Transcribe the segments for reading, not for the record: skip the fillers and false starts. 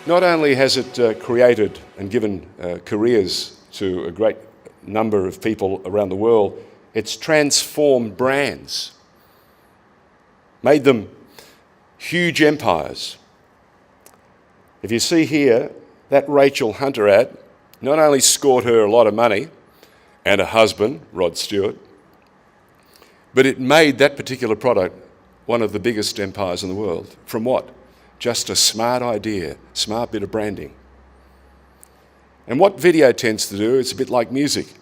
Not only has it created and given careers to a great number of people around the world, it's transformed brands, made them huge empires. If you see here, that Rachel Hunter ad not only scored her a lot of money and a husband, Rod Stewart, but it made that particular product one of the biggest empires in the world. From what? Just a smart idea, smart bit of branding. And what video tends to do, it's a bit like music.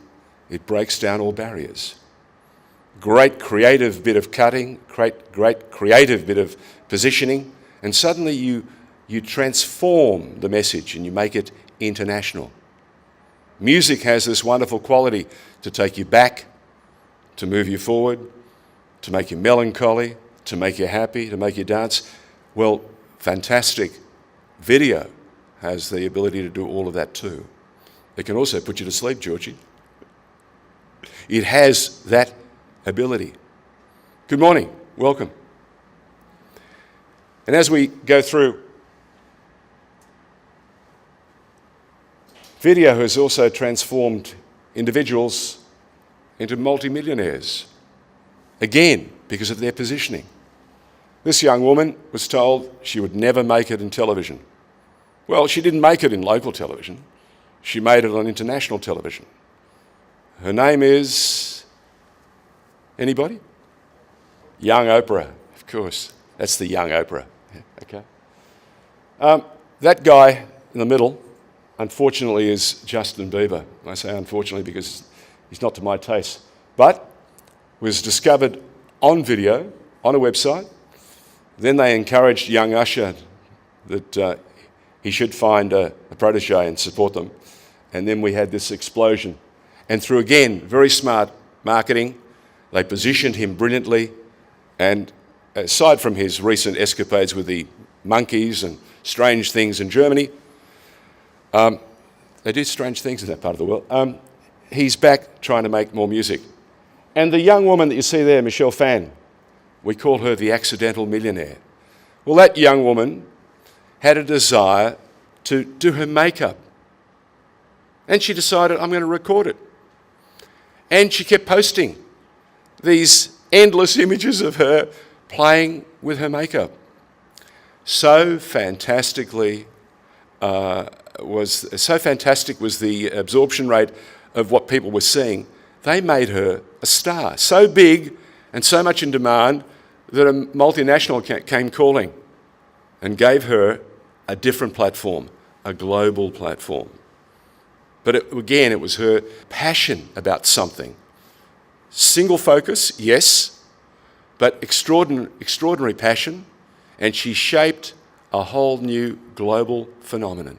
It breaks down all barriers. Great creative bit of cutting, great creative bit of positioning, and suddenly you transform the message and you make it international. Music has this wonderful quality to take you back, to move you forward, to make you melancholy, to make you happy, to make you dance. Well, fantastic video has the ability to do all of that too. It can also put you to sleep, Georgie. It has that ability. Good morning, welcome. And as we go through, video has also transformed individuals into multimillionaires, again, because of their positioning. This young woman was told she would never make it in television. Well, she didn't make it in local television. She made it on international television. Her name is... anybody? Young Oprah, of course. That's the young Oprah. Yeah, okay. That guy in the middle, unfortunately, is Justin Bieber. I say unfortunately because he's not to my taste. But was discovered on video, on a website. Then they encouraged young Usher that he should find a protege and support them. And then we had this explosion. And through, again, very smart marketing, they positioned him brilliantly. And aside from his recent escapades with the monkeys and strange things in Germany, they do strange things in that part of the world, he's back trying to make more music. And the young woman that you see there, Michelle Phan, we call her the accidental millionaire. Well, that young woman had a desire to do her makeup. And she decided, I'm going to record it. And she kept posting these endless images of her playing with her makeup. So fantastic was the absorption rate of what people were seeing. They made her a star, so big and so much in demand that a multinational came calling and gave her a different platform, a global platform. But again, it was her passion about something. Single focus, yes, but extraordinary passion, and she shaped a whole new global phenomenon.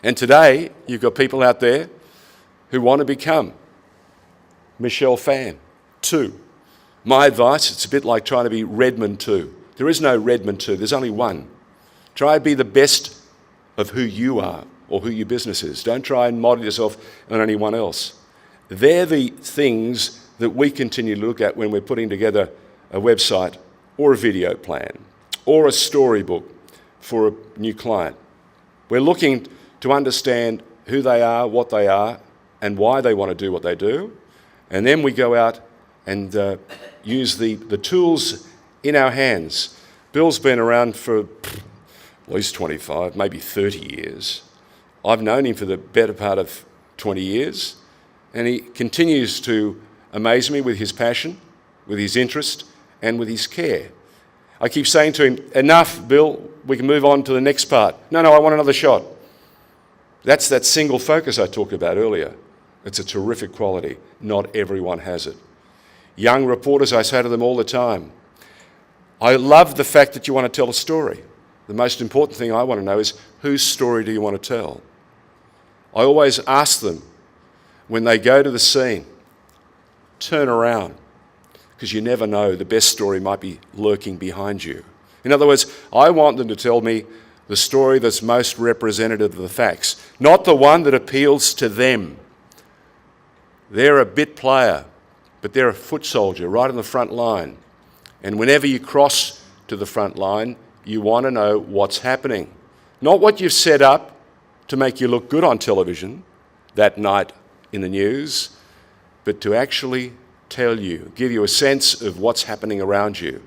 And today, you've got people out there who want to become Michelle Phan, too. My advice, it's a bit like trying to be Redmond 2. There is no Redmond 2, there's only one. Try to be the best of who you are or who your business is. Don't try and model yourself on anyone else. They're the things that we continue to look at when we're putting together a website or a video plan or a storybook for a new client. We're looking to understand who they are, what they are, and why they want to do what they do. And then we go out and use the tools in our hands. Bill's been around for at least 25, maybe 30 years. I've known him for the better part of 20 years, and he continues to amaze me with his passion, with his interest, and with his care. I keep saying to him, enough, Bill, we can move on to the next part. No, I want another shot. That's that single focus I talked about earlier. It's a terrific quality. Not everyone has it. Young reporters, I say to them all the time, I love the fact that you want to tell a story. The most important thing I want to know is, whose story do you want to tell? I always ask them, when they go to the scene, turn around, because you never know, the best story might be lurking behind you. In other words, I want them to tell me the story that's most representative of the facts, not the one that appeals to them. They're a bit player, but they're a foot soldier right on the front line. And whenever you cross to the front line, you want to know what's happening. Not what you've set up to make you look good on television that night in the news, but to actually tell you, give you a sense of what's happening around you,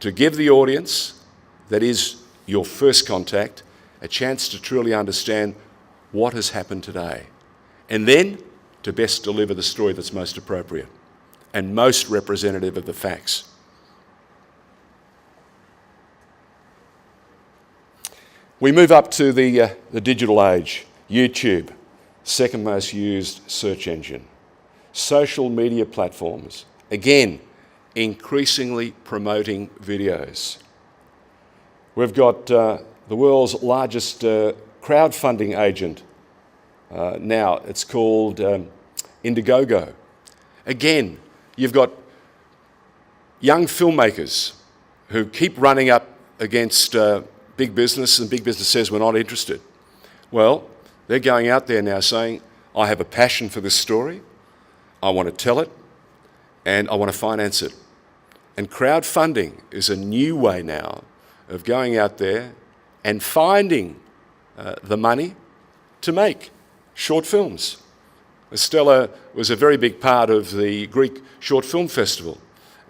to give the audience, that is your first contact, a chance to truly understand what has happened today, and then to best deliver the story that's most appropriate and most representative of the facts. We move up to the digital age. YouTube, second most used search engine. Social media platforms, again, increasingly promoting videos. We've got the world's largest crowdfunding agent now. It's called Indiegogo. Again, you've got young filmmakers who keep running up against big business, and big business says we're not interested. Well, they're going out there now saying, I have a passion for this story, I want to tell it, and I want to finance it. And crowdfunding is a new way now of going out there and finding the money to make short films. Estella was a very big part of the Greek Short Film Festival,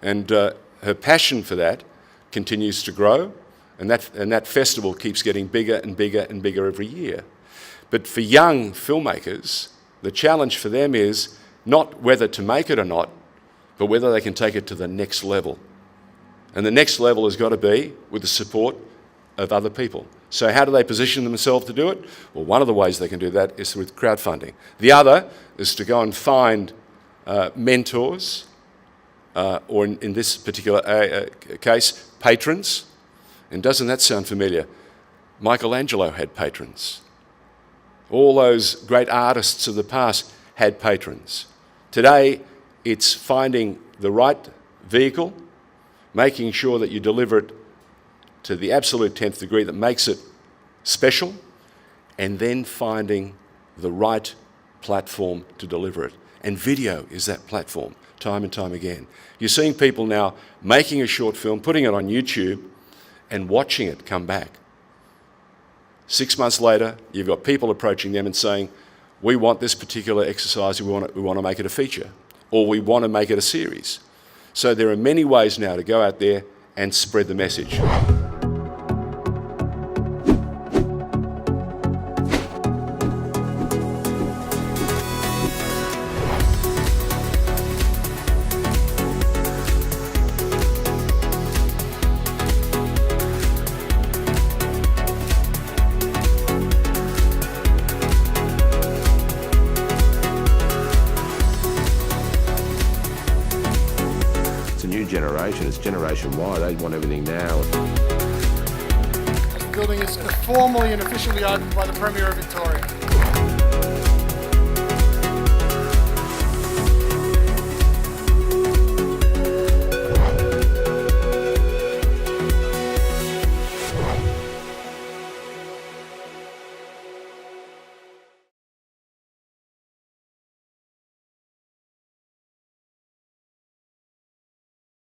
and her passion for that continues to grow, and that festival keeps getting bigger and bigger and bigger every year. But for young filmmakers, the challenge for them is not whether to make it or not, but whether they can take it to the next level. And the next level has got to be with the support of other people. So how do they position themselves to do it? Well, one of the ways they can do that is with crowdfunding. The other is to go and find mentors, or in this particular case, patrons. And doesn't that sound familiar? Michelangelo had patrons. All those great artists of the past had patrons. Today, it's finding the right vehicle, making sure that you deliver it to the absolute 10th degree that makes it special, and then finding the right platform to deliver it. And video is that platform, time and time again. You're seeing people now making a short film, putting it on YouTube, and watching it come back. 6 months later, you've got people approaching them and saying, we want this particular exercise, we want to make it a feature, or we want to make it a series. So there are many ways now to go out there and spread the message. It's a new generation, it's Generation Y, they want everything now. The building is formally and officially opened by the Premier of Victoria.